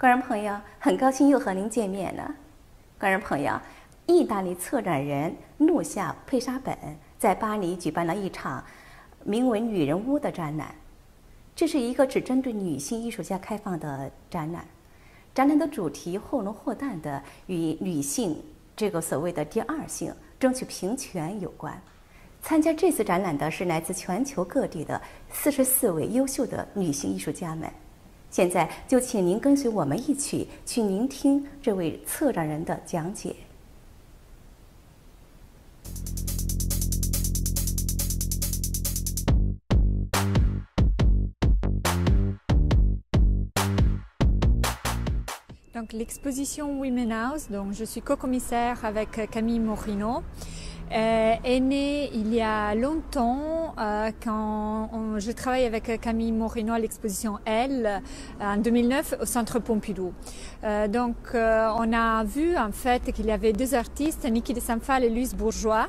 观众朋友，很高兴又和您见面了。观众朋友，意大利策展人诺夏·佩沙本在巴黎举办了一场名为“女人屋”的展览。这是一个只针对女性艺术家开放的展览。展览的主题或浓或淡的与女性这个所谓的第二性、争取平权有关。参加这次展览的是来自全球各地的44位优秀的女性艺术家们。现在就请您跟随我们一起去聆听这位策展人的讲解。Donc l'exposition Women House, dont je suis co-commissaire avec Camille Morino, est née il y a longtemps quand je travaille avec Camille Morino à l'exposition Elle en 2009 au Centre Pompidou. Donc on a vu en fait qu'il y avait deux artistes, Niki de Saint-Phal et Louise Bourgeois,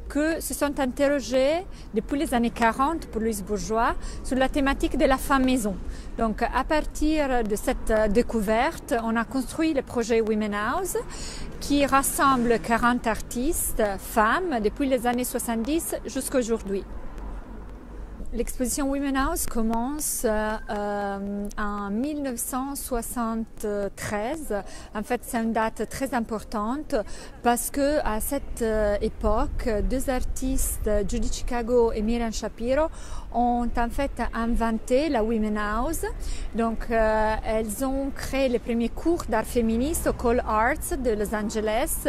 que se sont interrogés depuis les années 40 pour Louise Bourgeois sur la thématique de la femme maison. Donc à partir de cette découverte, on a construit le projet Women House qui rassemble 40 artistes femmes depuis les années 70 jusqu'à aujourd'hui. L'exposition Women House commence en 1973. En fait, c'est une date très importante parce que à cette époque, deux artistes, Judy Chicago et Miriam Shapiro, ont en fait inventé la Women House. Donc, elles ont créé les premiers cours d'art féministe au Cole Arts de Los Angeles.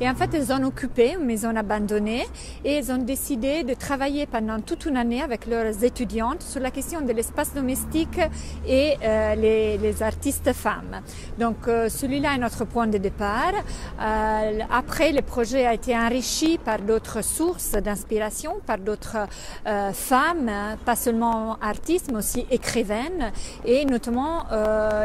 Et en fait, elles ont occupé une maison abandonnée et elles ont décidé de travailler pendant toute une année avec leurs étudiantes sur la question de l'espace domestique et les artistes femmes. Donc celui-là est notre point de départ. Après, le projet a été enrichi par d'autres sources d'inspiration, par d'autres femmes, pas seulement artistes, mais aussi écrivaines, et notamment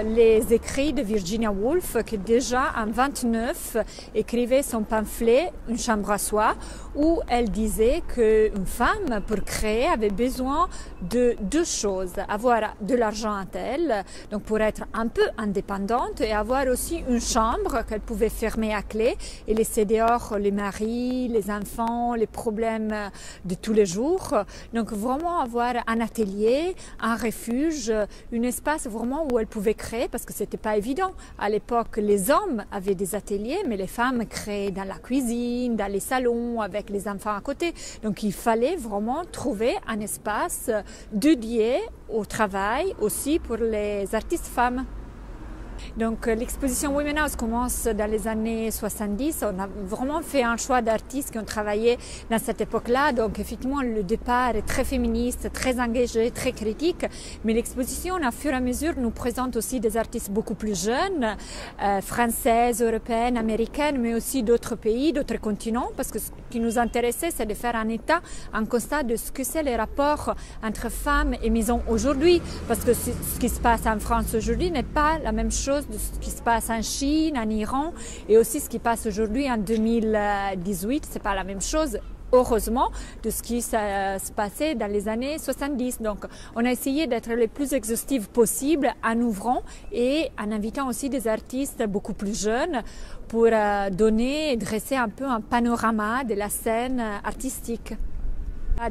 les écrits de Virginia Woolf, qui déjà en 1929 écrivait son pamphlet « Une chambre à soi », où elle disait qu'une femme, pour créer, avait besoin de deux choses, avoir de l'argent à elle, donc pour être un peu indépendante, et avoir aussi une chambre qu'elle pouvait fermer à clé et laisser dehors les maris, les enfants, les problèmes de tous les jours. Donc vraiment avoir un atelier, un refuge, un espace vraiment où elle pouvait créer, parce que c'était pas évident. À l'époque, les hommes avaient des ateliers, mais les femmes créaient dans la cuisine, dans les salons, avec les enfants à côté. Donc il fallait vraiment trouver un espace dédié au travail aussi pour les artistes femmes. Donc l'exposition Women House commence dans les années 70. On a vraiment fait un choix d'artistes qui ont travaillé dans cette époque-là. Donc effectivement, le départ est très féministe, très engagé, très critique. Mais l'exposition, au fur et à mesure, nous présente aussi des artistes beaucoup plus jeunes, françaises, européennes, américaines, mais aussi d'autres pays, d'autres continents. Parce que ce qui nous intéressait, c'est de faire un constat de ce que c'est les rapports entre femmes et maisons aujourd'hui. Parce que ce qui se passe en France aujourd'hui n'est pas la même chose de ce qui se passe en Chine, en Iran, et aussi ce qui passe aujourd'hui en 2018, c'est pas la même chose. Heureusement, de ce qui se passait dans les années 70. Donc, on a essayé d'être le plus exhaustif possible en ouvrant et en invitant aussi des artistes beaucoup plus jeunes pour donner et dresser un peu un panorama de la scène artistique.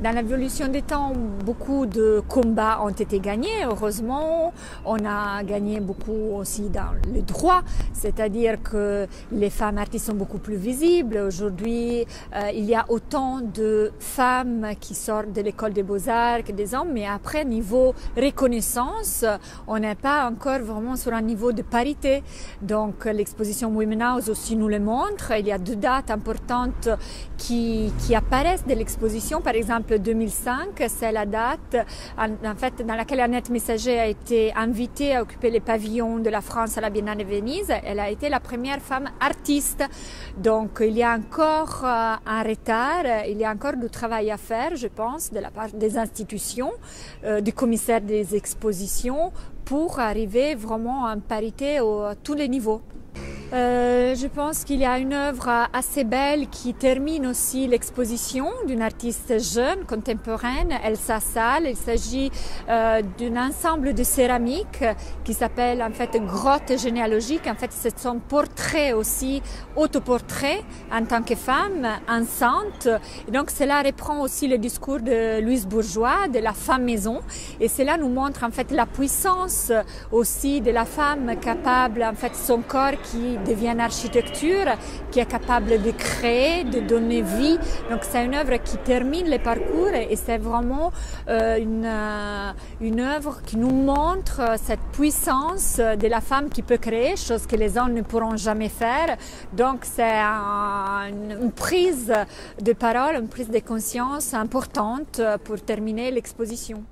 Dans l'évolution des temps, beaucoup de combats ont été gagnés. Heureusement, on a gagné beaucoup aussi dans le droit, c'est-à-dire que les femmes artistes sont beaucoup plus visibles. Aujourd'hui, il y a autant de femmes qui sortent de l'école des beaux-arts que des hommes, mais après, niveau reconnaissance, on n'est pas encore vraiment sur un niveau de parité. Donc, l'exposition Women House aussi nous le montre. Il y a deux dates importantes qui apparaissent de l'exposition. Par exemple, 2005, c'est la date en fait dans laquelle Annette Messager a été invitée à occuper les pavillons de la France à la Biennale de Venise. Elle a été la première femme artiste. Donc il y a encore un retard, il y a encore du travail à faire, je pense, de la part des institutions, du commissaire des expositions, pour arriver vraiment en parité à tous les niveaux. Je pense qu'il y a une œuvre assez belle qui termine aussi l'exposition d'une artiste jeune, contemporaine, Elsa Sall. Il s'agit d'un ensemble de céramique qui s'appelle en fait Grotte généalogique. En fait, c'est son portrait aussi, autoportrait en tant que femme enceinte. Et donc, cela reprend aussi le discours de Louise Bourgeois, de la femme maison. Et cela nous montre en fait la puissance aussi de la femme capable, en fait, son corps qui devient une architecture, qui est capable de créer, de donner vie. Donc c'est une œuvre qui termine le parcours et c'est vraiment une œuvre qui nous montre cette puissance de la femme qui peut créer, chose que les hommes ne pourront jamais faire. Donc c'est une prise de parole, une prise de conscience importante pour terminer l'exposition.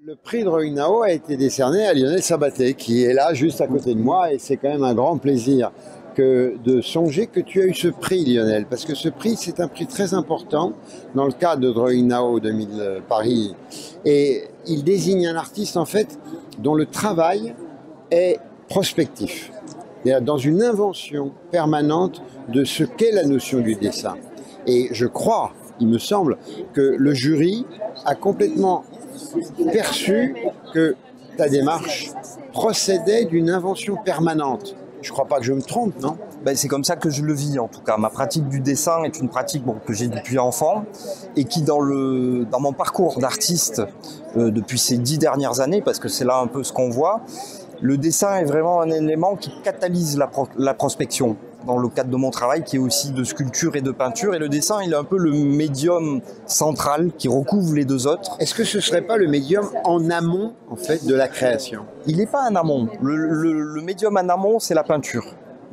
Le prix de Roïgnao a été décerné à Lionel Sabaté, qui est là juste à côté de moi, et c'est quand même un grand plaisir de songer que tu as eu ce prix, Lionel, parce que ce prix, c'est un prix très important dans le cadre de Roïgnao 2000 Paris, et il désigne un artiste en fait dont le travail est prospectif, c'est-à-dire dans une invention permanente de ce qu'est la notion du dessin. Et je crois, il me semble, que le jury a complètement perçu que ta démarche procédait d'une invention permanente. Je ne crois pas que je me trompe, non? Ben, c'est comme ça que je le vis en tout cas. Ma pratique du dessin est une pratique que j'ai depuis enfant et qui dans mon parcours d'artiste depuis ces 10 dernières années, parce que c'est là un peu ce qu'on voit, le dessin est vraiment un élément qui catalyse la prospection dans le cadre de mon travail qui est aussi de sculpture et de peinture. Et le dessin, il est un peu le médium central qui recouvre les deux autres. Est-ce que ce ne serait pas le médium en amont en fait, de la création? Il n'est pas en amont. Le médium en amont, c'est la peinture,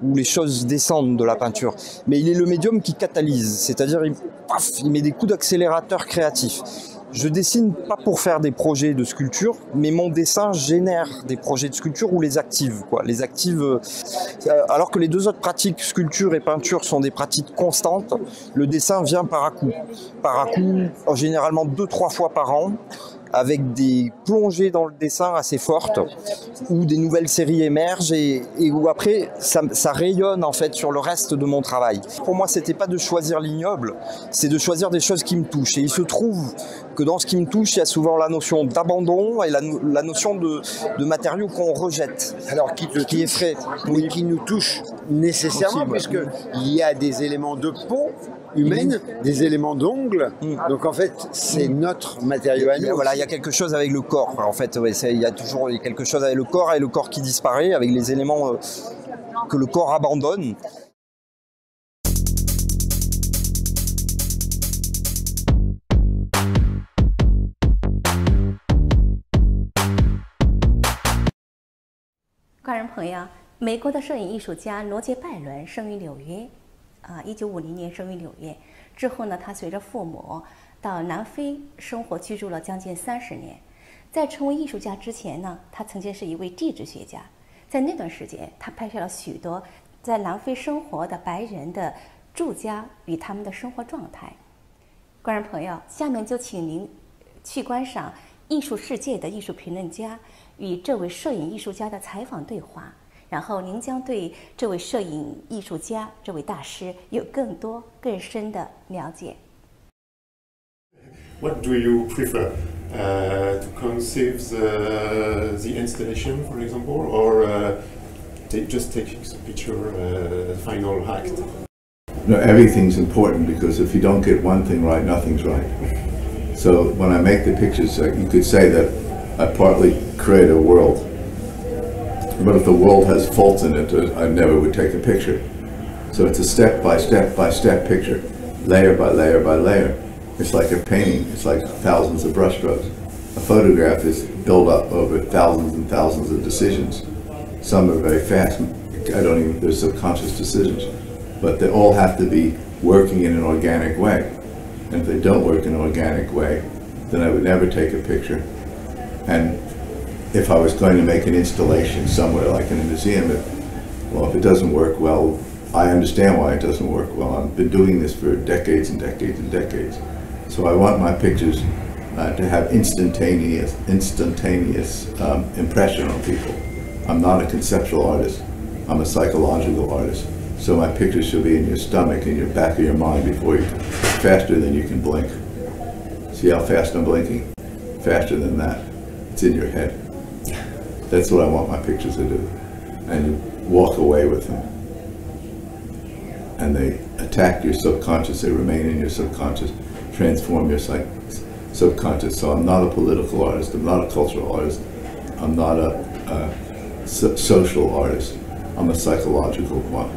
où les choses descendent de la peinture. Mais il est le médium qui catalyse, c'est-à-dire il met des coups d'accélérateur créatif. Je dessine pas pour faire des projets de sculpture, mais mon dessin génère des projets de sculpture ou les active, quoi. Les active, alors que les deux autres pratiques, sculpture et peinture, sont des pratiques constantes, le dessin vient par à-coups. Par à-coups, généralement 2-3 fois par an, avec des plongées dans le dessin assez fortes, où des nouvelles séries émergent et où après ça rayonne en fait sur le reste de mon travail. Pour moi, c'était pas de choisir l'ignoble, c'est de choisir des choses qui me touchent. Et il se trouve que dans ce qui me touche, il y a souvent la notion d'abandon et la notion de matériaux qu'on rejette. Alors qui effraie, oui, qui nous touche nécessairement, puisqu'il y a des éléments de peau humaine, des éléments d'ongles. Donc en fait, c'est notre matériau à nous. Voilà, il y a quelque chose avec le corps. En fait, ouais, il y a toujours quelque chose avec le corps et le corps qui disparaît, avec les éléments que le corps abandonne.观众朋友，美国的摄影艺术家罗杰·拜伦生于纽约，1950年生于纽约。之后呢，他随着父母到南非生活居住了将近30年。在成为艺术家之前呢，他曾经是一位地质学家。在那段时间，他拍摄了许多在南非生活的白人的住家与他们的生活状态。观众朋友，下面就请您去观赏艺术世界的艺术评论家与这位摄影艺术家的采访对话，然后您将对这位摄影艺术家、这位大师有更多、更深的了解。What do you prefer? To conceive the installation, for example, or just taking a picture, final act. No, everything's important because if you don't get one thing right, nothing's right. So when I make the pictures, you could say that I partly create a world. But if the world has faults in it, I never would take a picture. So it's a step by step by step picture, layer by layer by layer. It's like a painting, it's like thousands of brushstrokes. A photograph is built up over thousands and thousands of decisions. Some are very fast, they're subconscious decisions. But they all have to be working in an organic way. And if they don't work in an organic way, then I would never take a picture. And if I was going to make an installation somewhere, like in a museum, if it doesn't work well, I understand why it doesn't work well. I've been doing this for decades and decades and decades. So I want my pictures to have instantaneous impression on people. I'm not a conceptual artist. I'm a psychological artist. So my pictures should be in your stomach, in your back of your mind faster than you can blink. See how fast I'm blinking? Faster than that. It's in your head. That's what I want my pictures to do. And you walk away with them. And they attack your subconscious, they remain in your subconscious, transform your subconscious. So I'm not a political artist, I'm not a cultural artist, I'm not a social artist, I'm a psychological one.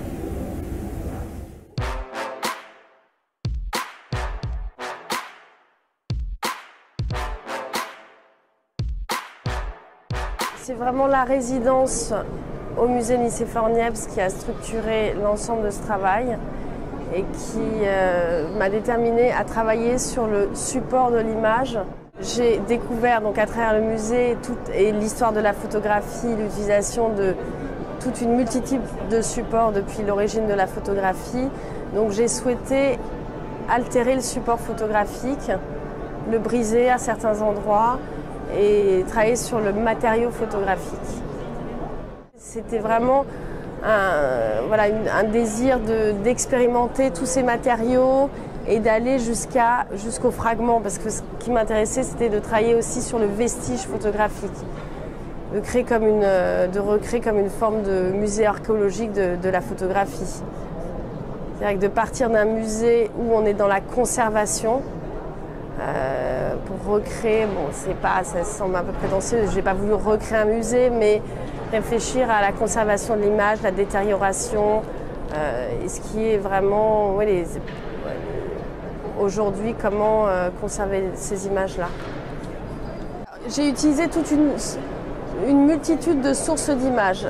C'est vraiment la résidence au musée Nicéphore-Niepce qui a structuré l'ensemble de ce travail et qui m'a déterminée à travailler sur le support de l'image. J'ai découvert donc à travers le musée et l'histoire de la photographie, l'utilisation de toute une multitude de supports depuis l'origine de la photographie. Donc j'ai souhaité altérer le support photographique, le briser à certains endroits et travailler sur le matériau photographique. C'était vraiment un désir d'expérimenter tous ces matériaux et d'aller jusqu'au fragment, parce que ce qui m'intéressait, c'était de travailler aussi sur le vestige photographique, de recréer comme une forme de musée archéologique de la photographie. C'est-à-dire que de partir d'un musée où on est dans la conservation, pour recréer, ça semble un peu prétentieux, je n'ai pas voulu recréer un musée, mais réfléchir à la conservation de l'image, la détérioration, et ce qui est vraiment, aujourd'hui, comment conserver ces images-là. J'ai utilisé toute une multitude de sources d'images.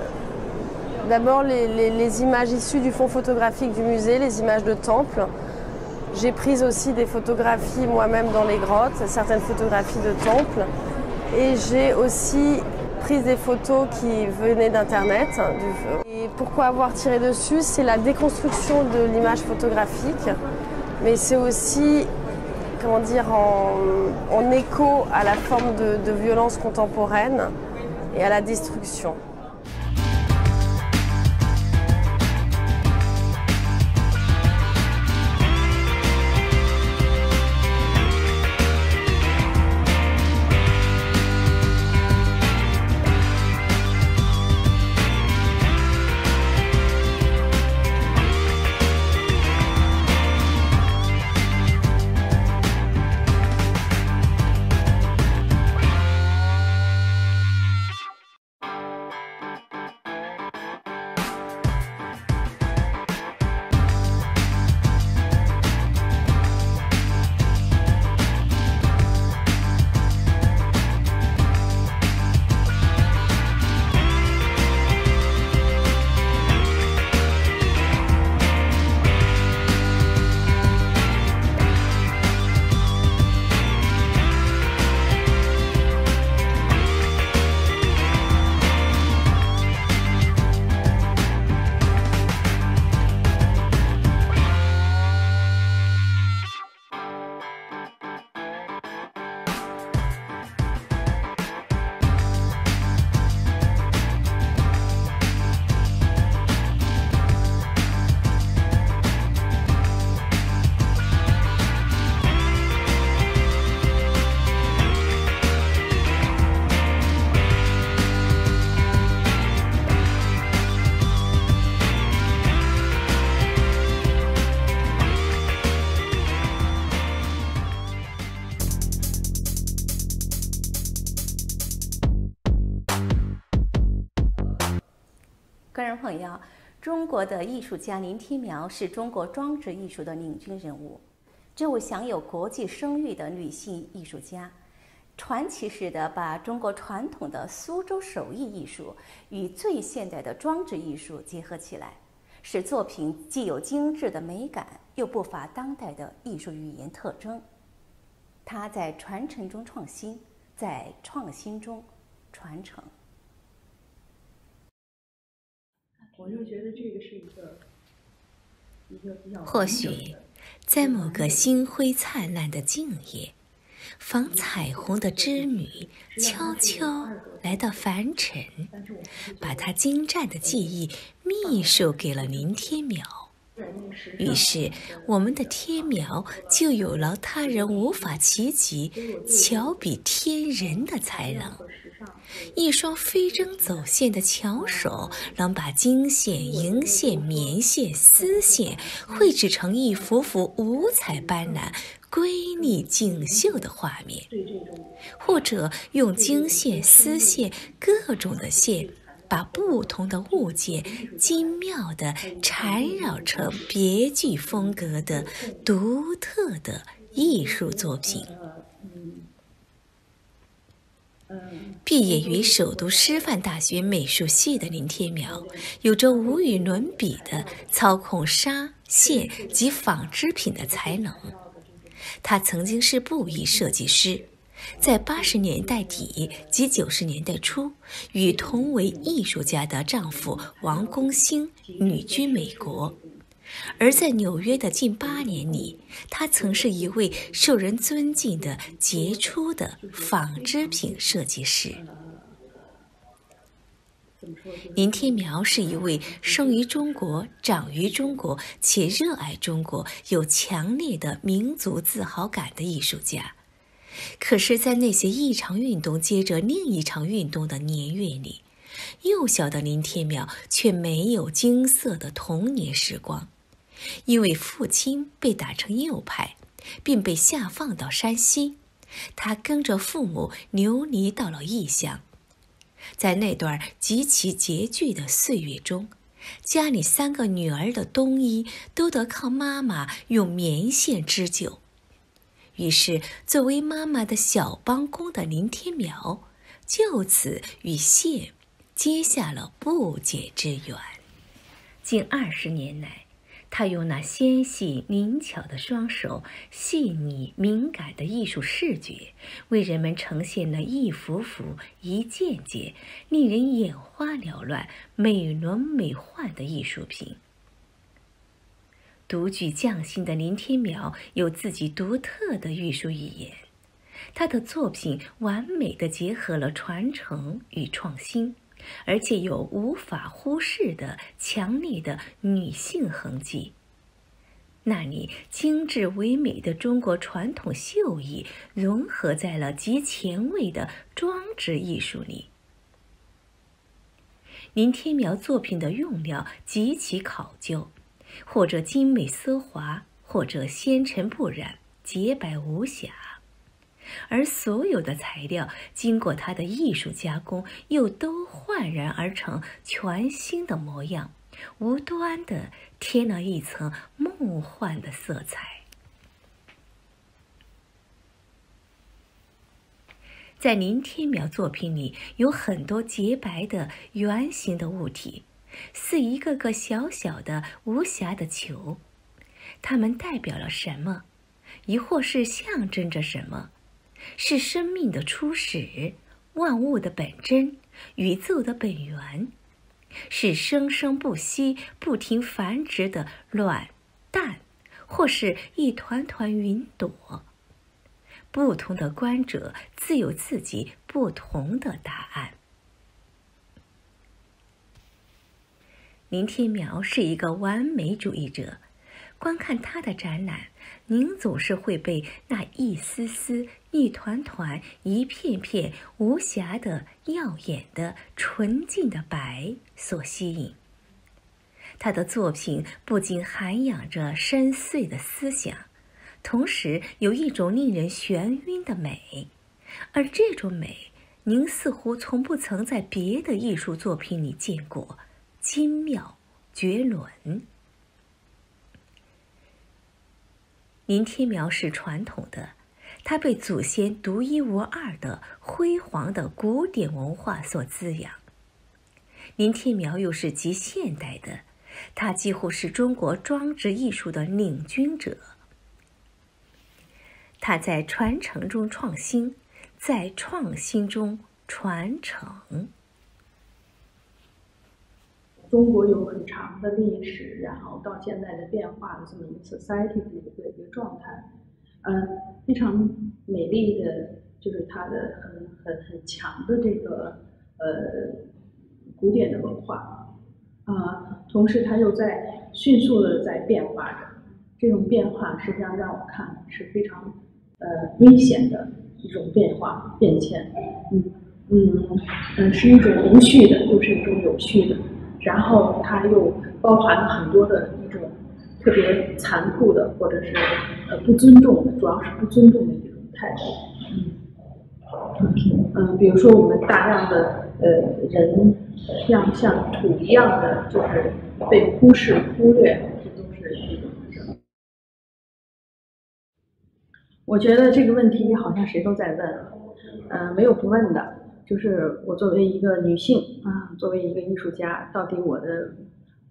D'abord les images issues du fonds photographique du musée, les images de temples. J'ai pris aussi des photographies moi-même dans les grottes, certaines photographies de temples. Et j'ai aussi pris des photos qui venaient d'Internet. Et pourquoi avoir tiré dessus? C'est la déconstruction de l'image photographique, mais c'est aussi, comment dire, en écho à la forme de violence contemporaine et à la destruction. 观众朋友，中国的艺术家林天苗是中国装置艺术的领军人物。这位享有国际声誉的女性艺术家，传奇式的把中国传统的苏州手艺艺术与最现代的装置艺术结合起来，使作品既有精致的美感，又不乏当代的艺术语言特征。她在传承中创新，在创新中传承。我就觉得这个是一个比较或许在某个星辉灿烂的静夜，仿彩虹的织女悄悄来到凡尘，把她精湛的技艺秘授给了林天苗。于是我们的天苗就有了他人无法企及、巧比天人的才能。一双飞针走线的巧手，能把经线、银线、棉线、丝线绘制成一幅幅五彩斑斓、瑰丽锦绣的画面，或者用经线、丝线各种的线，把不同的物件精妙地缠绕成别具风格的独特的艺术作品。毕业于首都师范大学美术系的林天苗，有着无与伦比的操控纱、线及纺织品的才能。他曾经是布艺设计师，在80年代底及90年代初，与同为艺术家的丈夫王功兴旅居美国。而在纽约的近8年里，他曾是一位受人尊敬的杰出的纺织品设计师。林天苗是一位生于中国、长于中国且热爱中国、有强烈的民族自豪感的艺术家。可是，在那些一场运动接着另一场运动的年月里，幼小的林天苗却没有金色的童年时光。因为父亲被打成右派，并被下放到山西，他跟着父母流离到了异乡。在那段极其拮据的岁月中，家里3个女儿的冬衣都得靠妈妈用棉线织就。于是，作为妈妈的小帮工的林天苗，就此与线结下了不解之缘。近20年来，他用那纤细灵巧的双手、细腻敏感的艺术视觉，为人们呈现了一幅幅、一件件令人眼花缭乱、美轮美奂的艺术品。独具匠心的林天苗有自己独特的艺术语言，他的作品完美地结合了传承与创新，而且有无法忽视的强烈的女性痕迹。那里精致唯美的中国传统绣艺融合在了极前卫的装置艺术里。林天苗作品的用料极其考究，或者精美奢华，或者纤尘不染，洁白无瑕。而所有的材料经过他的艺术加工，又都焕然而成全新的模样，无端地添了一层梦幻的色彩。在林天苗作品里，有很多洁白的圆形的物体，似一个个小小的无瑕的球。它们代表了什么？亦或是象征着什么？是生命的初始，万物的本真，宇宙的本源，是生生不息、不停繁殖的卵、蛋，或是一团团云朵。不同的观者自有自己不同的答案。林天苗是一个完美主义者，观看他的展览，您总是会被那一丝丝、一团团、一片片无瑕的、耀眼的、纯净的白所吸引。他的作品不仅涵养着深邃的思想，同时有一种令人眩晕的美，而这种美，您似乎从不曾在别的艺术作品里见过，精妙绝伦。林天苗是传统的，他被祖先独一无二的辉煌的古典文化所滋养。林天苗又是极现代的，他几乎是中国装置艺术的领军者。他在传承中创新，在创新中传承。中国有很长的历史，然后到现在的变化的这么一个 society 的一个状态，非常美丽的，就是它的很强的这个古典的文化，同时它又在迅速的在变化着，这种变化实际上让我看是非常危险的一种变化变迁，是一种无序的，又是一种有序的。然后它又包含了很多的一种特别残酷的，或者是不尊重的，主要是不尊重的一种态度。比如说我们大量的人像土一样的，就是被忽视、忽略，这都是一种什么？我觉得这个问题好像谁都在问，没有不问的。就是我作为一个女性作为一个艺术家，到底我的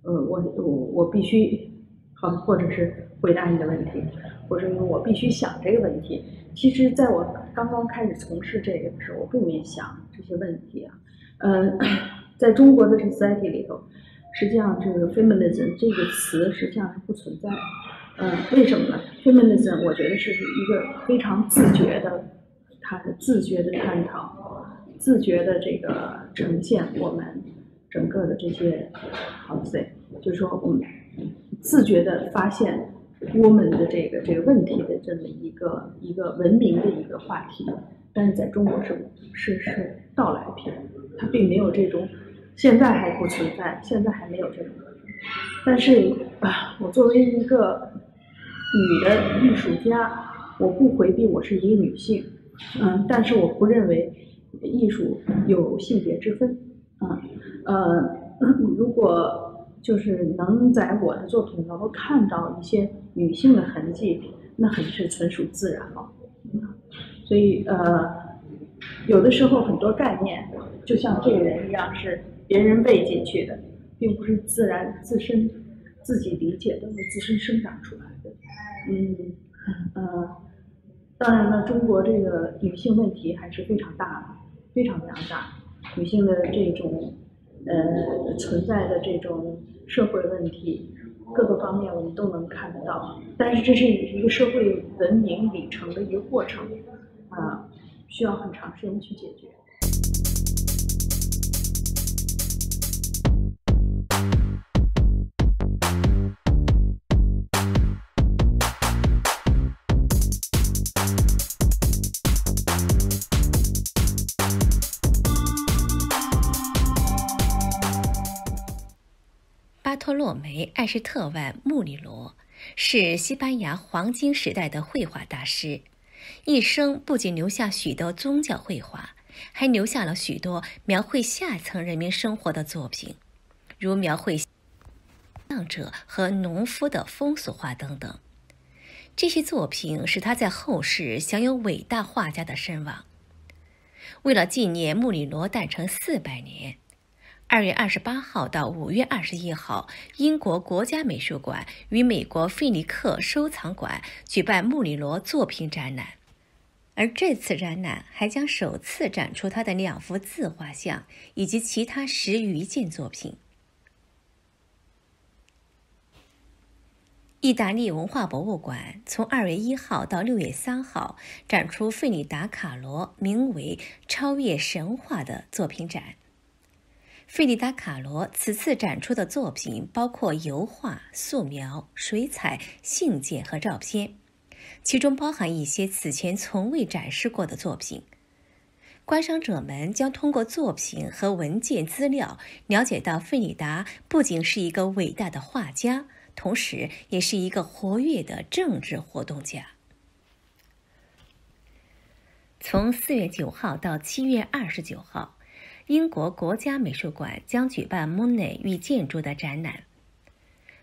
我必须或者是回答你的问题，或者我必须想这个问题。其实在我刚刚开始从事这个的时候，我并没想这些问题在中国的 society 里头，实际上这个 feminism 这个词实际上是不存在的。为什么呢？ feminism 我觉得是一个非常自觉的，它的自觉的探讨。自觉的这个呈现我们整个的这些就是说我们自觉的发现我们的这个问题的这么一个文明的一个话题，但是在中国是到来品，它并没有这种，现在还不存在，现在还没有这种。但是我作为一个女的艺术家，我不回避我是一个女性，但是我不认为艺术有性别之分，如果就是能在我的作品能够看到一些女性的痕迹，那很是纯属自然了。所以有的时候很多概念，就像这个人一样，是别人喂进去的，并不是自然自身自己理解的或自身生长出来的。当然了，中国这个女性问题还是非常大的。非常非常大，女性的这种存在的这种社会问题，各个方面我们都能看得到。但是这是一个社会文明里程的一个过程，需要很长时间去解决。巴托洛梅·艾什特万·穆里罗是西班牙黄金时代的绘画大师，一生不仅留下许多宗教绘画，还留下了许多描绘下层人民生活的作品，如描绘浪者和农夫的风俗画等等。这些作品使他在后世享有伟大画家的声望。为了纪念穆里罗诞辰400年，2月28号到5月21号，英国国家美术馆与美国费尼克收藏馆举办穆里罗作品展览，而这次展览还将首次展出他的2幅自画像以及其他10余件作品。意大利文化博物馆从2月1号到6月3号展出费里达·卡罗名为《超越神话》的作品展。费里达·卡罗此次展出的作品包括油画、素描、水彩、信件和照片，其中包含一些此前从未展示过的作品。观赏者们将通过作品和文件资料了解到费里达不仅是一个伟大的画家，同时也是一个活跃的政治活动家。从4月9号到7月29号，英国国家美术馆将举办莫内与建筑的展览。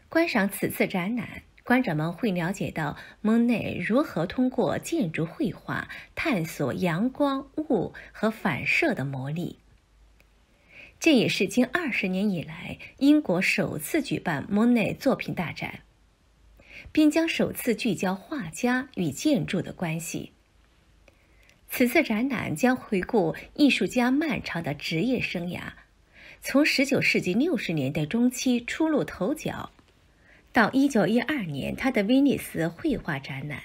观赏此次展览，观者们会了解到莫内如何通过建筑绘画探索阳光、雾和反射的魔力。这也是近20年以来英国首次举办莫内作品大展，并将首次聚焦画家与建筑的关系。此次展览将回顾艺术家漫长的职业生涯，从19世纪60年代中期初露头角，到1912年他的威尼斯绘画展览，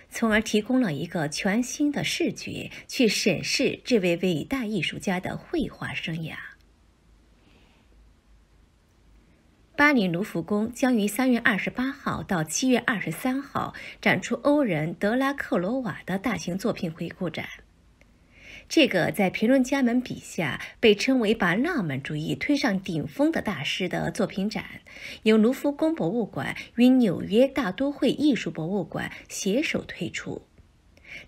从而提供了一个全新的视觉去审视这位伟大艺术家的绘画生涯。巴黎卢浮宫将于3月28号到7月23号展出欧人德拉克罗瓦的大型作品回顾展。这个在评论家们笔下被称为把浪漫主义推上顶峰的大师的作品展，由卢浮宫博物馆与纽约大都会艺术博物馆携手推出，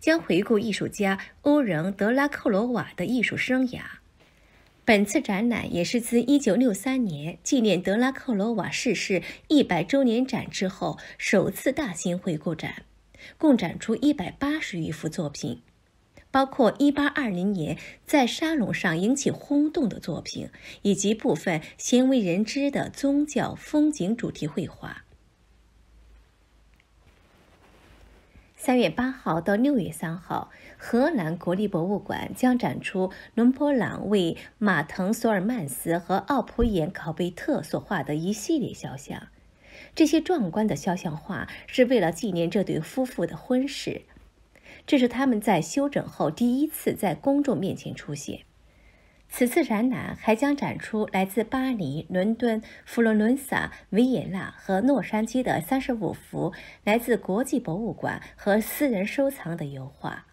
将回顾艺术家欧人德拉克罗瓦的艺术生涯。本次展览也是自1963年纪念德拉克罗瓦逝世100周年展之后首次大型回顾展，共展出180余幅作品，包括1820年在沙龙上引起轰动的作品，以及部分鲜为人知的宗教风景主题绘画。3月8号到6月3号，荷兰国立博物馆将展出伦勃朗为马腾索尔曼斯和奥普演考贝特所画的一系列肖像。这些壮观的肖像画是为了纪念这对夫妇的婚事，这是他们在休整后第一次在公众面前出现。此次展览还将展出来自巴黎、伦敦、佛罗伦萨、维也纳和洛杉矶的35幅来自国际博物馆和私人收藏的油画。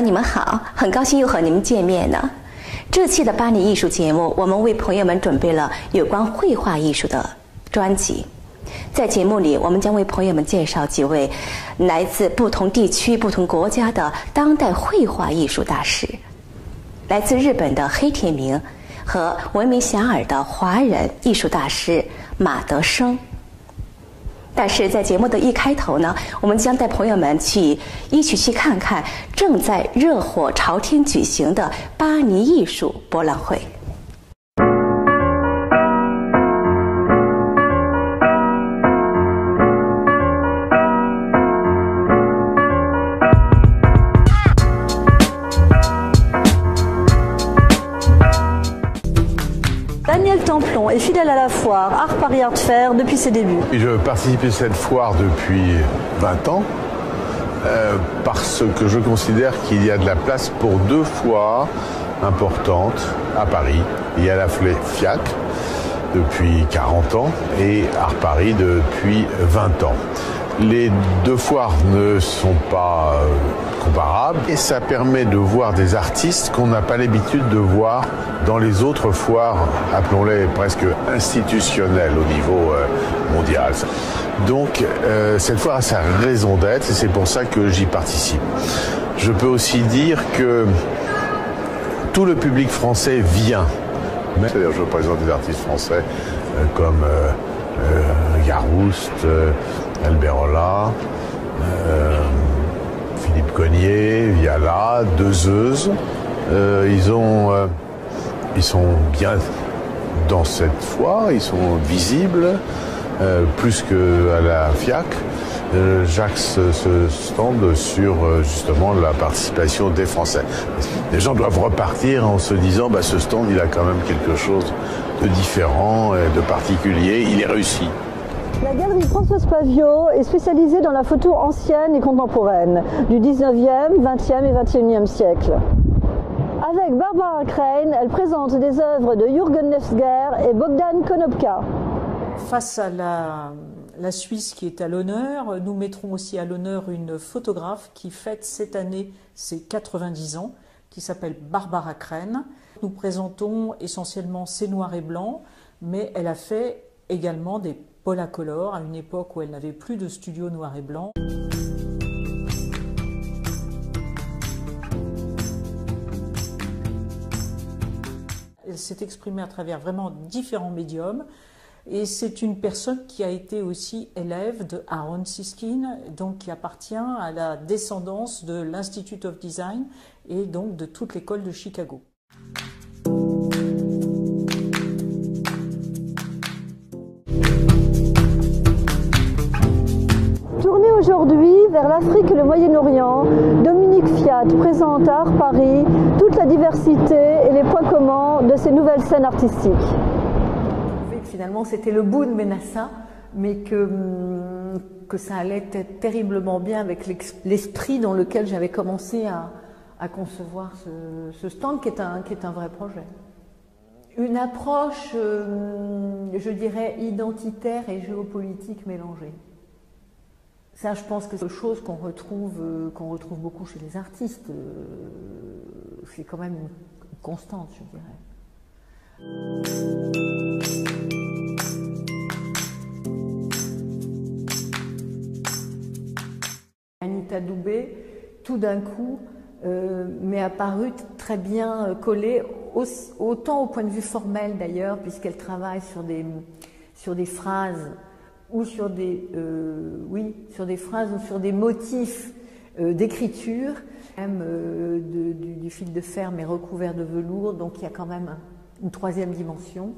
友，你们好，很高兴又和你们见面呢。这期的巴黎艺术节目，我们为朋友们准备了有关绘画艺术的专辑。在节目里，我们将为朋友们介绍几位来自不同地区、不同国家的当代绘画艺术大师。来自日本的黑田明和闻名遐迩的华人艺术大师马德生。但是在节目的一开头呢，我们将带朋友们一起去看看正在热火朝天举行的巴黎艺术博览会。Daniel Templon est fidèle à la foire Art Paris Art Fair depuis ses débuts. Je participe à cette foire depuis 20 ans parce que je considère qu'il y a de la place pour deux foires importantes à Paris. Il y a la FIAC depuis 40 ans et Art Paris depuis 20 ans. Les deux foires ne sont pas comparables et ça permet de voir des artistes qu'on n'a pas l'habitude de voir dans les autres foires, appelons-les presque institutionnelles au niveau mondial. Donc cette foire a sa raison d'être et c'est pour ça que j'y participe. Je peux aussi dire que tout le public français vient. C'est-à-dire je présente des artistes français comme Garouste, Alberola, Philippe Cognier, Viala, Deuzeuse. Ils sont bien dans cette foire, ils sont visibles, plus qu'à la FIAC. J'axe ce stand sur justement la participation des Français. Les gens doivent repartir en se disant ce stand il a quand même quelque chose de différent et de particulier, il est réussi. La galerie Françoise Paviot est spécialisée dans la photo ancienne et contemporaine du 19e, 20e et 21e siècle. Avec Barbara Crane, elle présente des œuvres de Jürgen Nefsger et Bogdan Konopka. Face à la Suisse qui est à l'honneur, nous mettrons aussi à l'honneur une photographe qui fête cette année ses 90 ans, qui s'appelle Barbara Crane. Nous présentons essentiellement ses noirs et blancs, mais elle a fait également des Polacolor à une époque où elle n'avait plus de studio noir et blanc. Elle s'est exprimée à travers vraiment différents médiums et c'est une personne qui a été aussi élève de Aaron Siskin, donc qui appartient à la descendance de l'Institute of Design et donc de toute l'école de Chicago. Tournée aujourd'hui vers l'Afrique et le Moyen-Orient, Dominique Fiat présente à Art Paris toute la diversité et les points communs de ces nouvelles scènes artistiques. Finalement, c'était le bout de Menassa, mais que ça allait être terriblement bien avec l'esprit dans lequel j'avais commencé à concevoir ce stand, qui est un vrai projet. Une approche, je dirais, identitaire et géopolitique mélangée. Ça, je pense que c'est quelque chose qu'on retrouve beaucoup chez les artistes. C'est quand même une constante, je dirais. Anita Doubé, tout d'un coup, m'est apparue très bien collée, autant au point de vue formel d'ailleurs, puisqu'elle travaille sur des phrases ou sur des phrases ou sur des motifs d'écriture, même du fil de fer mais recouvert de velours, donc il y a quand même une troisième dimension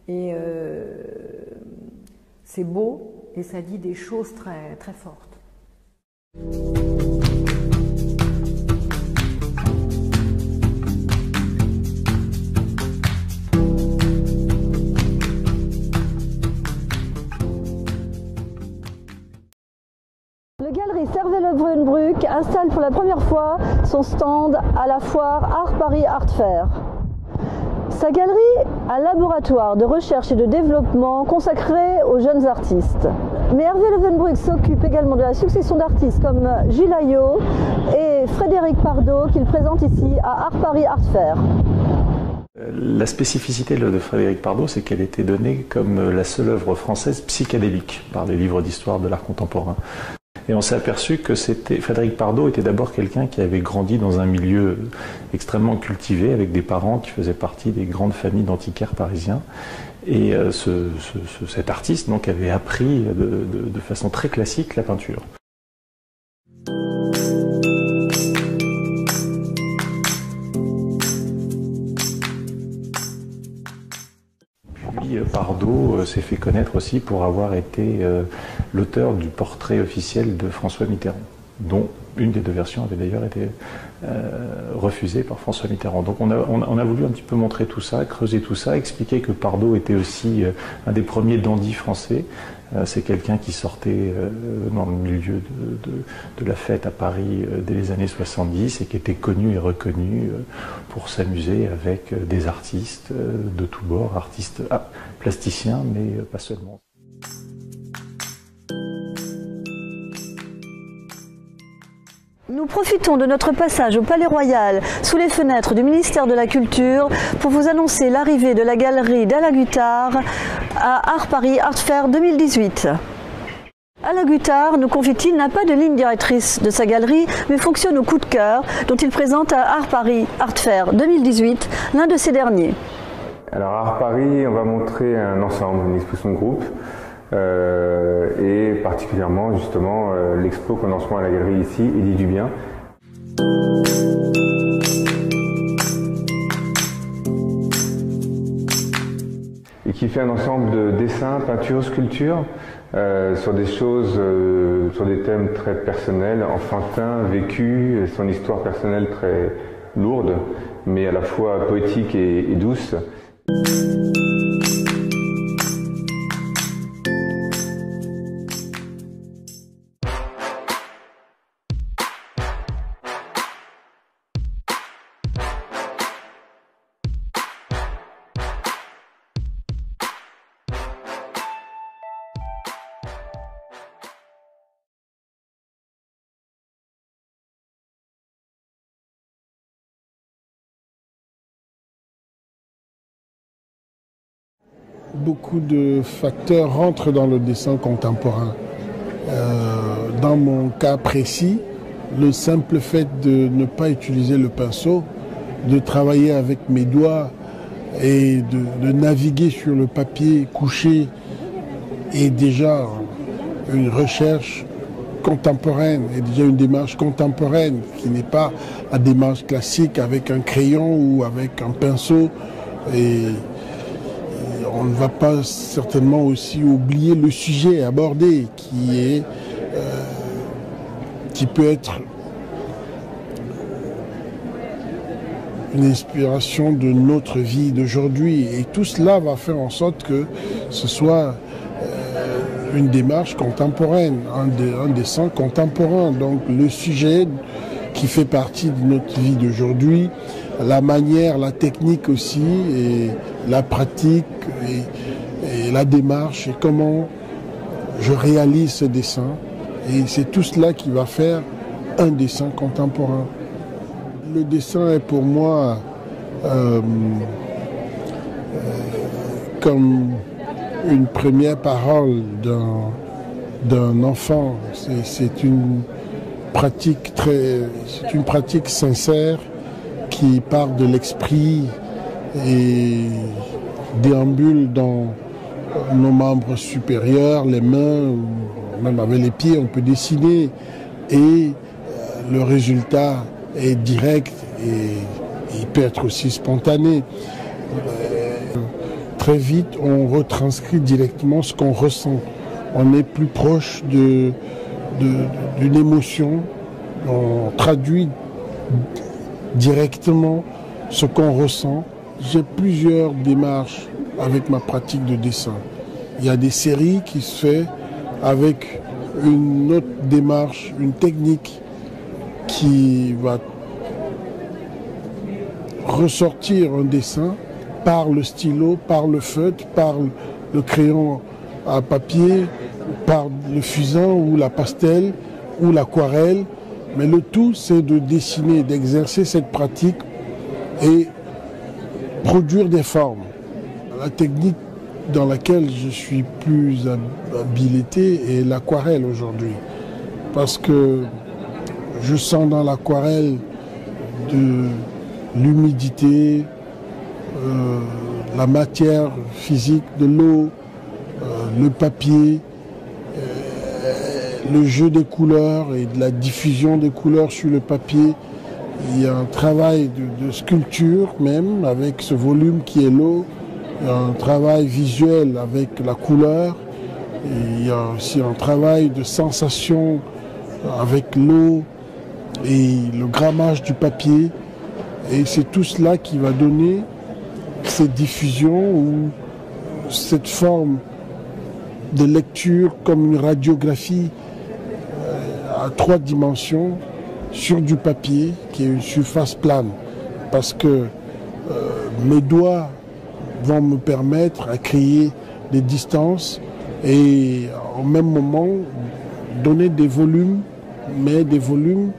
et c'est beau et ça dit des choses très, très fortes. Le galerie Servet-Lebrunbruck installe pour la première fois son stand à la foire Art Paris Art Fair. Sa galerie, un laboratoire de recherche et de développement consacré aux jeunes artistes. Mais Hervé Leeuwenbruck s'occupe également de la succession d'artistes comme Gilles Ayot et c'est Frédéric Pardo qu'il présente ici à Art Paris Art Fair. La spécificité de Frédéric Pardo, c'est qu'elle était donnée comme la seule œuvre française psychédélique par les livres d'histoire de l'art contemporain. Et on s'est aperçu que Frédéric Pardo était d'abord quelqu'un qui avait grandi dans un milieu extrêmement cultivé, avec des parents qui faisaient partie des grandes familles d'antiquaires parisiens. Et cet artiste donc, avait appris de façon très classique la peinture. Pardo s'est fait connaître aussi pour avoir été l'auteur du portrait officiel de François Mitterrand, dont une des deux versions avait d'ailleurs été refusée par François Mitterrand. Donc on a voulu un petit peu montrer tout ça, creuser tout ça, expliquer que Pardo était aussi un des premiers dandys français. C'est quelqu'un qui sortait dans le milieu de la fête à Paris dès les années 70 et qui était connu et reconnu pour s'amuser avec des artistes de tous bords, artistes plasticiens, mais pas seulement. Nous profitons de notre passage au Palais Royal sous les fenêtres du ministère de la Culture pour vous annoncer l'arrivée de la galerie d'Alain Guittard à Art Paris Art Fair 2018. Alain Guittard, nous confie-t-il, n'a pas de ligne directrice de sa galerie, mais fonctionne au coup de cœur dont il présente à Art Paris Art Fair 2018 l'un de ces derniers. Alors à Art Paris, on va montrer un ensemble, une exposition de groupe. Et particulièrement justement l'expo qu'on lancera à la galerie ici, Édith Dubien. Et qui fait un ensemble de dessins, peintures, sculptures sur des choses, sur des thèmes très personnels, enfantins, vécus, son histoire personnelle très lourde, mais à la fois poétique et douce. Beaucoup de facteurs rentrent dans le dessin contemporain. Dans mon cas précis, le simple fait de ne pas utiliser le pinceau, de travailler avec mes doigts et de naviguer sur le papier couché est déjà une recherche contemporaine, est déjà une démarche contemporaine qui n'est pas la démarche classique avec un crayon ou avec un pinceau. Et on ne va pas certainement aussi oublier le sujet abordé qui peut être une inspiration de notre vie d'aujourd'hui. Et tout cela va faire en sorte que ce soit une démarche contemporaine, un dessin contemporain. Donc le sujet qui fait partie de notre vie d'aujourd'hui, la manière, la technique aussi, et la pratique, et la démarche, et comment je réalise ce dessin. Et c'est tout cela qui va faire un dessin contemporain. Le dessin est pour moi comme une première parole d'un enfant. C'est une pratique sincère qui part de l'esprit et déambule dans nos membres supérieurs, les mains, ou même avec les pieds, on peut dessiner et le résultat est direct et il peut être aussi spontané. Très vite, on retranscrit directement ce qu'on ressent. On est plus proche d'une émotion, on traduit directement ce qu'on ressent. J'ai plusieurs démarches avec ma pratique de dessin. Il y a des séries qui se font avec une autre démarche, une technique qui va ressortir un dessin par le stylo, par le feutre, par le crayon à papier, par le fusain ou la pastel ou l'aquarelle. Mais le tout, c'est de dessiner, d'exercer cette pratique et produire des formes. La technique dans laquelle je suis plus habilité est l'aquarelle aujourd'hui. Parce que je sens dans l'aquarelle de l'humidité, la matière physique de l'eau, le papier, le jeu des couleurs et de la diffusion des couleurs sur le papier. Il y a un travail de sculpture même avec ce volume qui est l'eau. Il y a un travail visuel avec la couleur. Et il y a aussi un travail de sensation avec l'eau et le grammage du papier. Et c'est tout cela qui va donner cette diffusion ou cette forme de lecture comme une radiographie à 3 dimensions sur du papier qui est une surface plane. Parce que mes doigts vont me permettre à créer des distances et au même moment donner des volumes, mais des volumes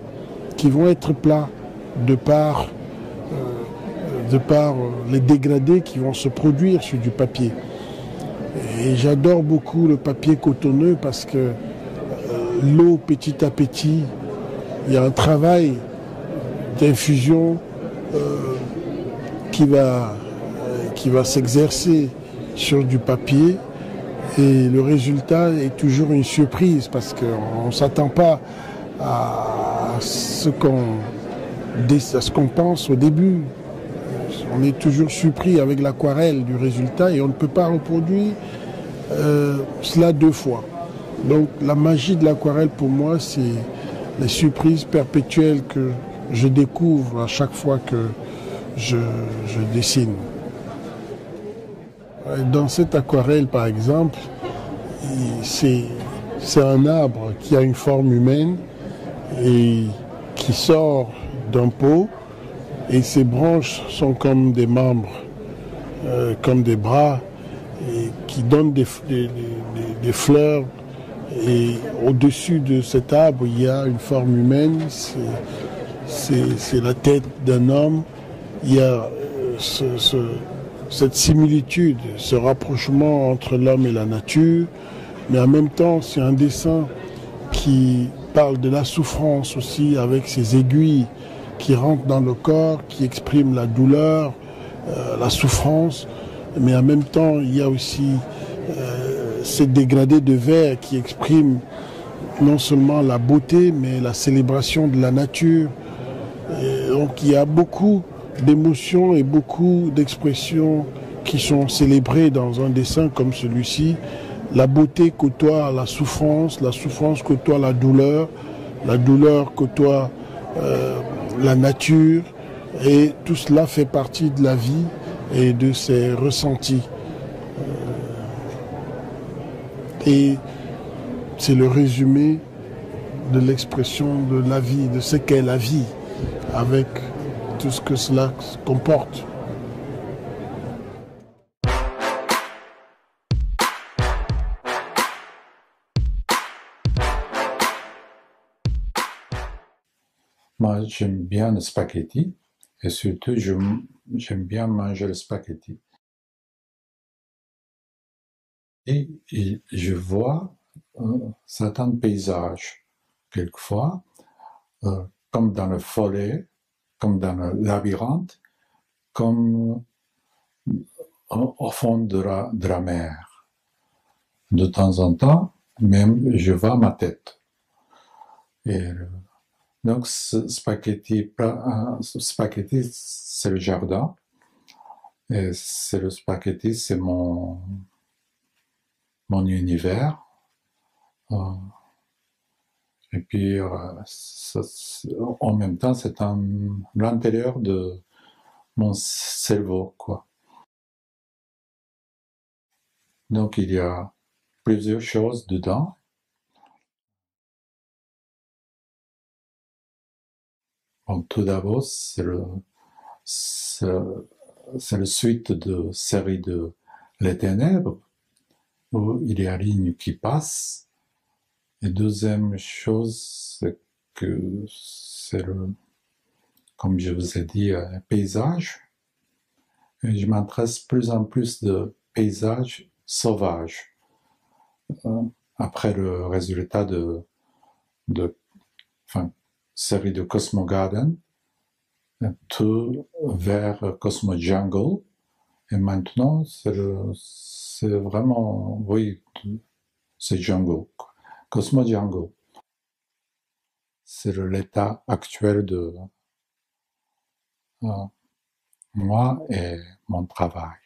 qui vont être plats de par les dégradés qui vont se produire sur du papier. Et j'adore beaucoup le papier cotonneux parce que l'eau, petit à petit, il y a un travail d'infusion qui va s'exercer sur du papier et le résultat est toujours une surprise parce qu'on ne s'attend pas à ce qu'on pense au début. On est toujours surpris avec l'aquarelle du résultat et on ne peut pas reproduire cela 2 fois. Donc la magie de l'aquarelle pour moi, c'est les surprises perpétuelles que je découvre à chaque fois que je dessine. Dans cette aquarelle par exemple, c'est un arbre qui a une forme humaine et qui sort d'un pot. Et ses branches sont comme des membres, comme des bras, et qui donnent des fleurs. Et au-dessus de cet arbre, il y a une forme humaine, c'est la tête d'un homme. Il y a cette similitude, ce rapprochement entre l'homme et la nature. Mais en même temps, c'est un dessin qui parle de la souffrance aussi, avec ses aiguilles qui rentrent dans le corps, qui expriment la douleur, la souffrance, mais en même temps, il y a aussi ces dégradés de verre qui expriment non seulement la beauté, mais la célébration de la nature. Et donc il y a beaucoup d'émotions et beaucoup d'expressions qui sont célébrées dans un dessin comme celui-ci. La beauté côtoie la souffrance côtoie la douleur côtoie la nature, et tout cela fait partie de la vie et de ses ressentis. Et c'est le résumé de l'expression de la vie, de ce qu'est la vie, avec tout ce que cela comporte. Moi, j'aime bien le spaghetti et surtout, j'aime bien manger le spaghetti. Et je vois certains paysages, quelquefois, comme dans le forêt, comme dans le labyrinthe, comme au fond de la mer. De temps en temps, même, je vois ma tête. Et donc, ce spaghetti, c'est le jardin. Et c'est le spaghetti, c'est mon univers. Et puis, en même temps, c'est l'intérieur de mon cerveau, quoi. Donc, il y a plusieurs choses dedans. Bon, tout d'abord, c'est le suite de série de Les Ténèbres, où il y a une ligne qui passe. Et deuxième chose, c'est que c'est comme je vous ai dit, un paysage. Et je m'intéresse plus en plus de paysages sauvages. Après le résultat série de Cosmo Garden, tout vers Cosmo Jungle. Et maintenant, c'est vraiment, oui, c'est Jungle. Cosmo Jungle. C'est l'état actuel de moi et mon travail.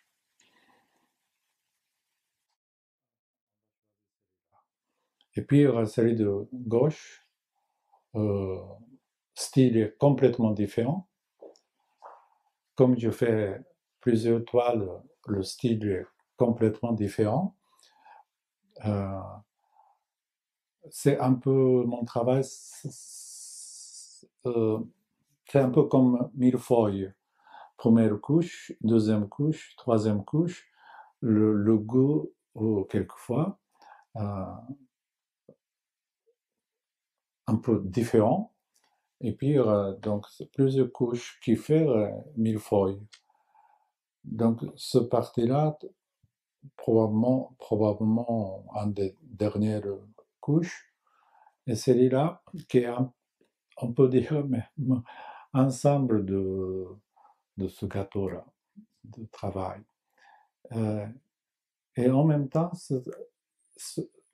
Et puis, la série de gauche, style est complètement différent. Comme je fais plusieurs toiles, le style est complètement différent. C'est un peu mon travail, c'est un peu comme millefeuille. Première couche, deuxième couche, troisième couche, le goût quelquefois un peu différent. Et puis, donc, c'est plusieurs couches qui font millefeuille. Donc, ce parti-là, probablement une des dernières couches. Et celui-là, qui est, on peut dire, ensemble de ce gâteau-là, de travail. Et en même temps,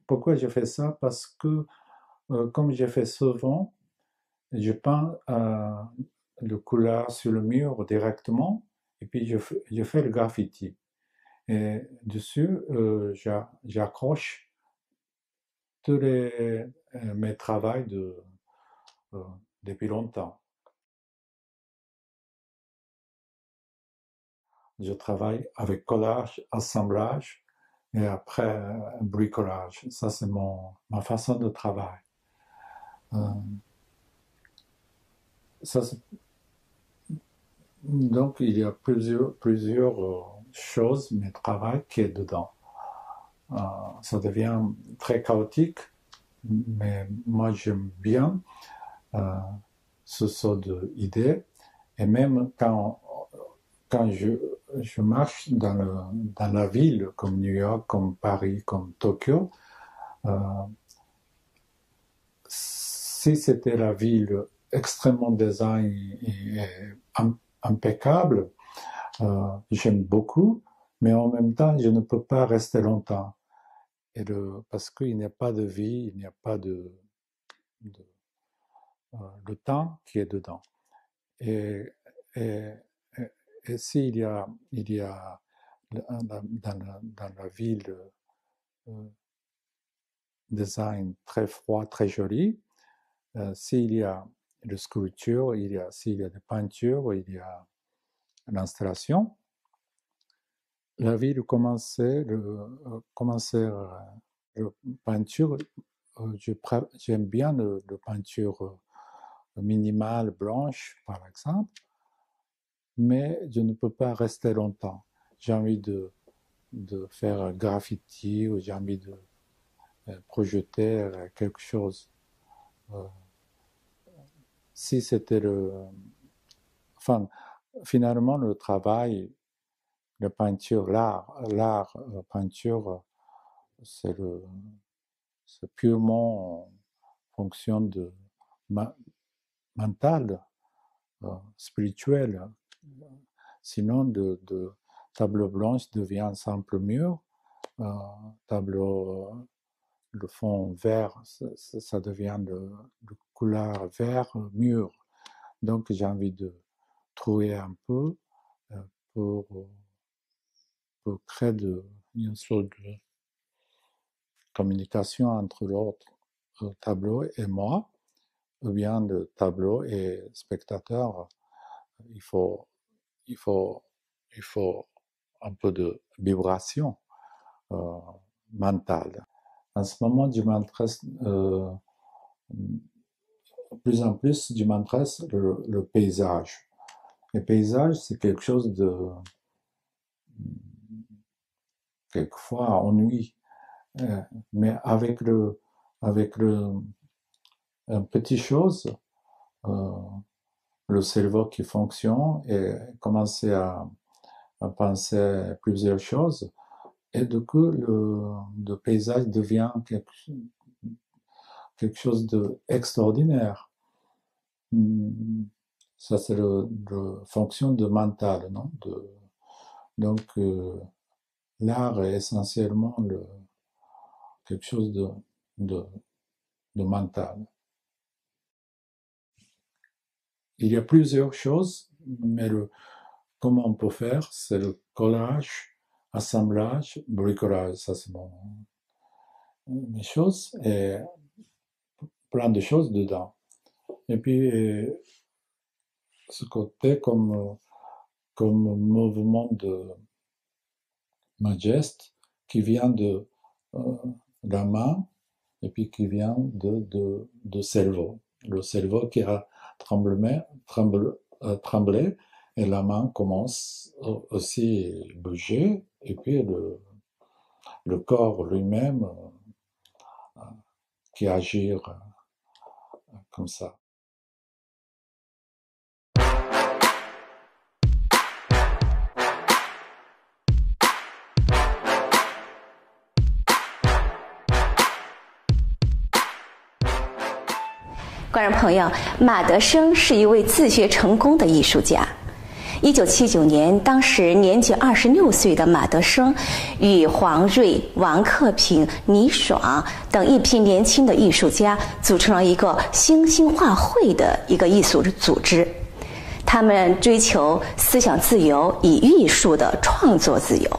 pourquoi je fais ça? Parce que, comme je fais souvent, je peins le couleur sur le mur directement, et puis je fais le graffiti. Et dessus, j'accroche tous mes travaux depuis longtemps. Je travaille avec collage, assemblage, et après bricolage. Ça, c'est ma façon de travail. Donc, il y a plusieurs choses, mais travail qui est dedans. Ça devient très chaotique, mais moi j'aime bien ce sort d'idées. Et même quand je marche dans la ville, comme New York, comme Paris, comme Tokyo, si c'était la ville extrêmement design et impeccable, j'aime beaucoup, mais en même temps, je ne peux pas rester longtemps. Parce qu'il n'y a pas de vie, il n'y a pas le temps qui est dedans. Et s'il y a dans la ville design très froid, très joli, s'il y a de sculpture, s'il y a de peinture, il y a l'installation, la ville commençait la peinture. J'aime bien la peinture minimale, blanche, par exemple, mais je ne peux pas rester longtemps. J'ai envie de faire graffiti, ou j'ai envie de projeter quelque chose. Si c'était finalement, le travail, la peinture, l'art, peinture, c'est purement en fonction de mental, spirituel. Sinon, de tableau blanche devient un simple mur, tableau, le fond vert, ça devient de couleur vert mur. Donc, j'ai envie de trouver un peu pour créer une sorte de communication entre l'autre tableau et moi, ou bien le tableau et spectateur. Il faut un peu de vibration mentale. En ce moment, je m'intéresse plus en plus, je m'intéresse le paysage. Le paysage, c'est quelque chose de quelquefois ennui, mais avec le une petite chose, le cerveau qui fonctionne et commencer à penser plusieurs choses. Et du coup, le paysage devient quelque chose d'extraordinaire. Ça, c'est la fonction de mental, non? Donc, l'art est essentiellement quelque chose de mental. Il y a plusieurs choses, mais comment on peut faire, c'est le collage, assemblage, bricolage, ça c'est mes choses, et plein de choses dedans. Et puis, ce côté comme mouvement de ma geste qui vient de la main et puis qui vient de cerveau. Le cerveau qui a tremblé et la main commence aussi à bouger et puis le corps lui-même qui agit comme ça. 观众朋友，马德生是一位自学成功的艺术家。1979年，当时年仅26岁的马德生，与黄瑞、王克平、倪爽等一批年轻的艺术家组成了一个星星画会的一个艺术组织。他们追求思想自由与艺术的创作自由，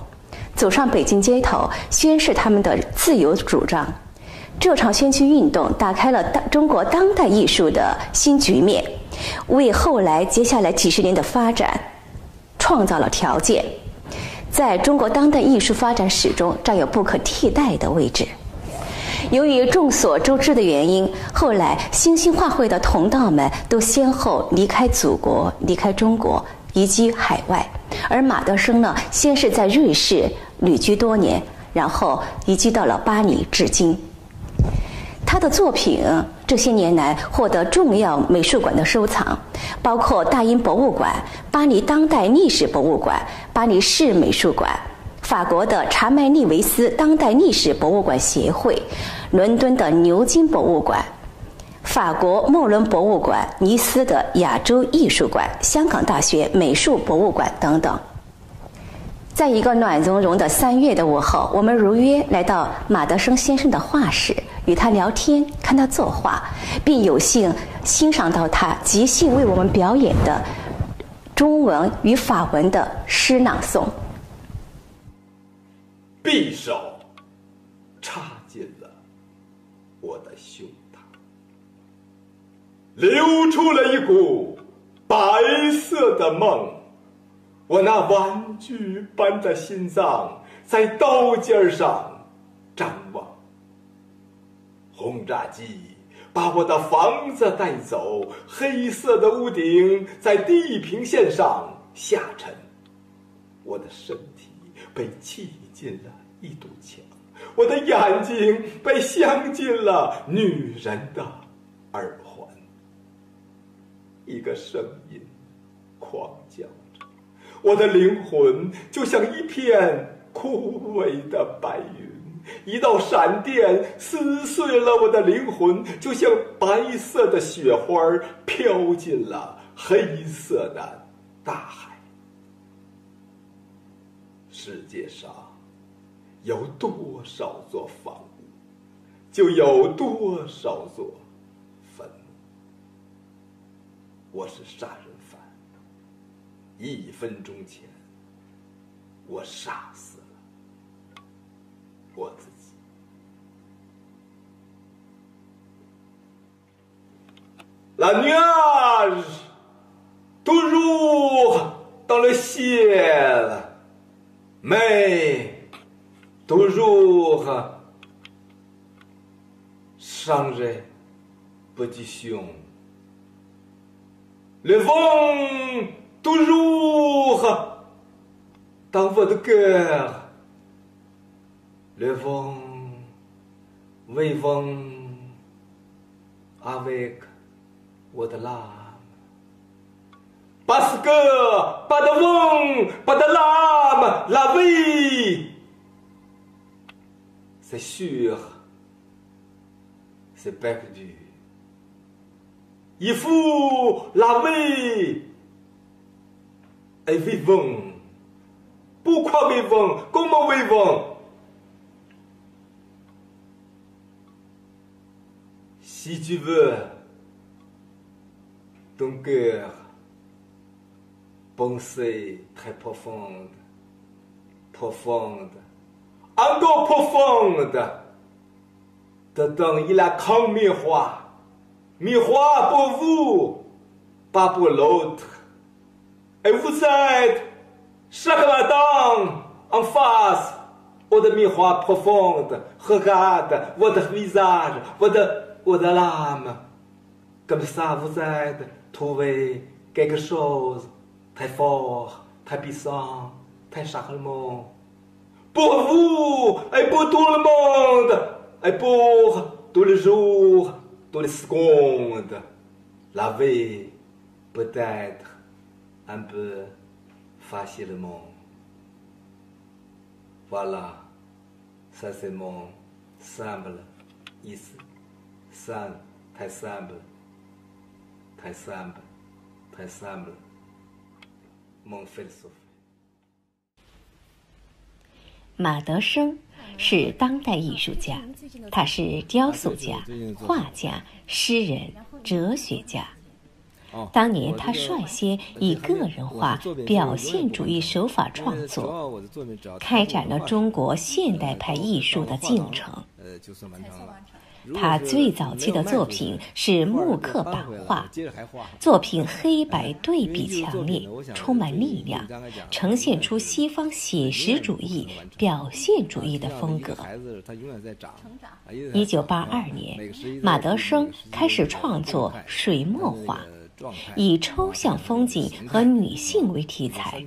走上北京街头，宣示他们的自由主张。 这场宣驱运动打开了中国当代艺术的新局面，为后来接下来几十年的发展创造了条件，在中国当代艺术发展史中占有不可替代的位置。由于众所周知的原因，后来星星画会的同道们都先后离开祖国、离开中国，移居海外，而马德生呢，先是在瑞士旅居多年，然后移居到了巴黎，至今。 他的作品这些年来获得重要美术馆的收藏，包括大英博物馆、巴黎当代历史博物馆、巴黎市美术馆、法国的查麦利维斯当代历史博物馆协会、伦敦的牛津博物馆、法国莫伦博物馆、尼斯的亚洲艺术馆、香港大学美术博物馆等等。 在一个暖融融的3月的午后，我们如约来到马德生先生的画室，与他聊天，看他作画，并有幸欣赏到他即兴为我们表演的中文与法文的诗朗诵。匕首插进了我的胸膛，流出了一股白色的梦。 我那玩具般的心脏在刀尖上张望，轰炸机把我的房子带走，黑色的屋顶在地平线上下沉，我的身体被砌进了一堵墙，我的眼睛被镶进了女人的耳环，一个声音狂叫。 我的灵魂就像一片枯萎的白云，一道闪电撕碎了我的灵魂，就像白色的雪花飘进了黑色的大海。世界上有多少座房屋，就有多少座坟墓。我是杀人犯。 1分钟前，我杀死了我自己。La nuage toujours dans le ciel, mais toujours changer position. Le vent toujours dans votre cœur. Le vent, oui vent, avec 我的 l'âme. Parce que pas de vent, pas de l'âme, la vie, c'est sûr, c'est perdu. Il faut la vie et vivons. Pourquoi vivons? Comment vivons? Si tu veux, ton cœur, pensée très profonde, profonde, encore profonde, dedans il a comme miroir, miroir pour vous, pas pour l'autre. Et vous êtes chaque matin en face de miroir profonde, regarde votre visage, votre âme. Comme ça, vous êtes trouvé quelque chose très fort, très puissant, très charmant. Pour vous et pour tout le monde, et pour tous les jours, toutes les secondes. La vie peut être un peu facilement. Voilà, ça c'est mon simple意思，太 simple， 太 simple， 太 simple， mon philosophie。马德生是当代艺术家，他是雕塑家、画家、诗人、哲学家。当年他率先以个人化表现主义手法创作，开展了中国现代派艺术的进程。他最早期的作品是木刻版画，作品黑白对比强烈，充满力量，呈现出西方写实主义、表现主义的风格。1982年，马德生开始创作水墨画，以抽象风景和女性为题材，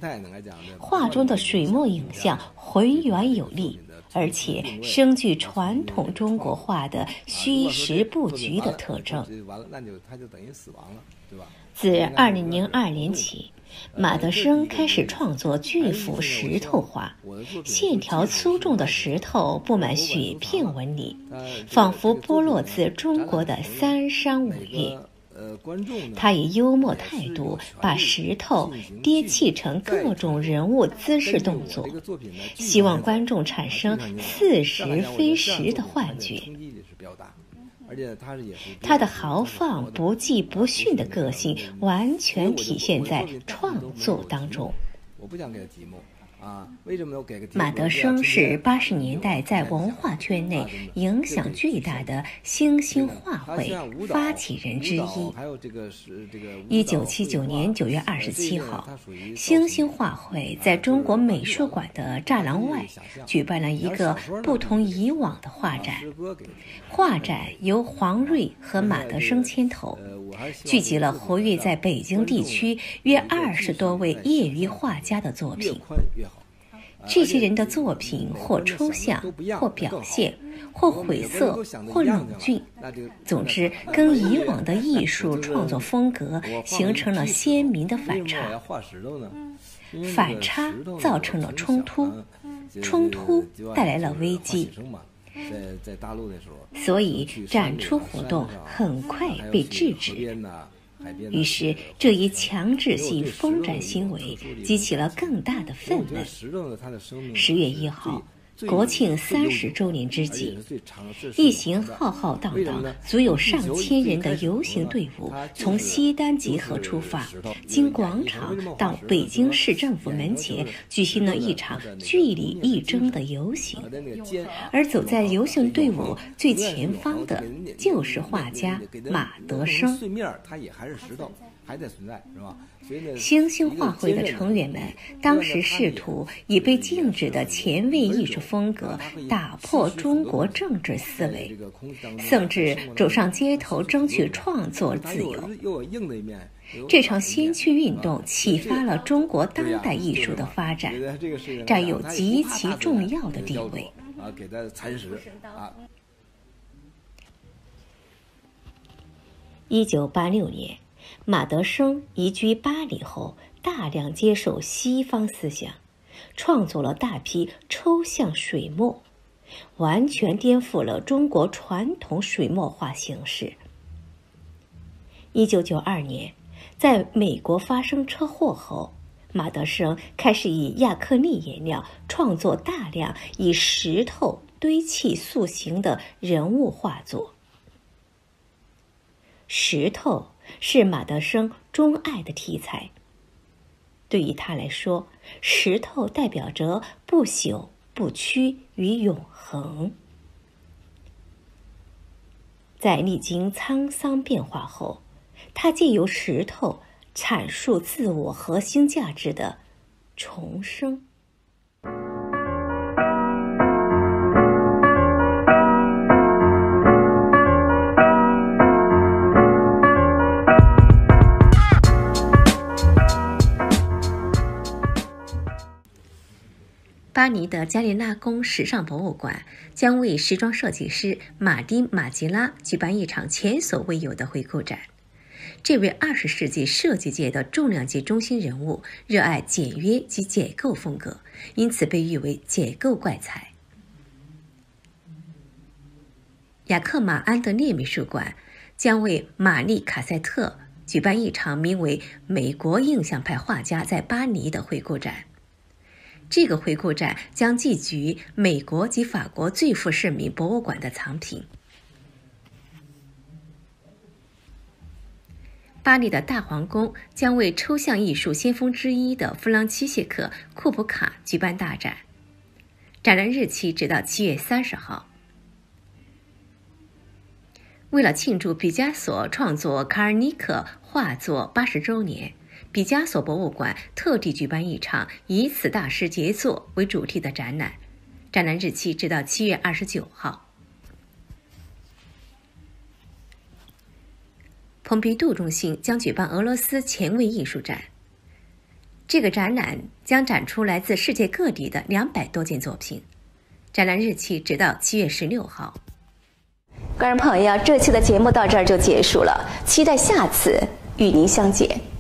画中的水墨影像浑圆有力，而且深具传统中国画的虚实不局的特征。自2002年起，马德生开始创作巨幅石头画，线条粗重的石头布满雪片纹理，仿佛剥落自中国的三山五岳。他以幽默态度把石头跌砌成各种人物姿势动作，希望观众产生似实非实的幻觉。他的豪放不羁不驯的个性完全体现在创作当中。马德生是80年代在文化圈内影响巨大的星星画会发起人之一。1979年9月27号，星星画会在中国美术馆的栅栏外举办了一个不同以往的画展。画展由黄瑞和马德生牵头，聚集了活跃在北京地区约20多位业余画家的作品。这些人的作品或抽象，或表现，或晦涩，或冷峻，总之跟以往的艺术创作风格形成了鲜明的反差。反差造成了冲突，冲突带来了危机。所以展出活动很快被制止。于是这一强制性封展行为激起了更大的愤懑。10月1号，国庆30周年之际，一行浩浩荡荡、足有上千人的游行队伍从西单集合出发，经广场到北京市政府门前举行了一场据理力争的游行。而走在游行队伍最前方的就是画家马德生。星星画会的成员们当时试图以被禁止的前卫艺术风格打破中国政治思维，甚至走上街头争取创作自由。这场先驱运动启发了中国当代艺术的发展，占有极其重要的地位。1986年，马德生移居巴黎后，大量接受西方思想，创作了大批抽象水墨，完全颠覆了中国传统水墨画形式。1992年，在美国发生车祸后，马德生开始以亚克力颜料创作大量以石头堆砌塑形的人物画作。石头是马德生钟爱的题材。对于他来说，石头代表着不朽、不屈与永恒。在历经沧桑变化后，他借由石头阐述自我核心价值的重生。巴黎的加列纳宫时尚博物馆将为时装设计师马丁·马吉拉举办一场前所未有的回顾展。这位20世纪设计界的重量级中心人物热爱简约及解构风格，因此被誉为解构怪才。雅克马安德烈美术馆将为玛丽·卡塞特举办一场名为《美国印象派画家在巴黎》的回顾展。这个回顾展将寄居美国及法国最负盛名博物馆的藏品。巴黎的大皇宫将为抽象艺术先锋之一的弗朗齐谢克·库普卡举办大展，展览日期直到7月30号。为了庆祝毕加索创作卡尔尼克画作80周年，毕加索博物馆特地举办一场以此大师杰作为主题的展览，展览日期直到7月29号。蓬皮杜中心将举办俄罗斯前卫艺术展，这个展览将展出来自世界各地的200多件作品，展览日期直到7月16号。观众朋友，这期的节目到这儿就结束了，期待下次与您相见。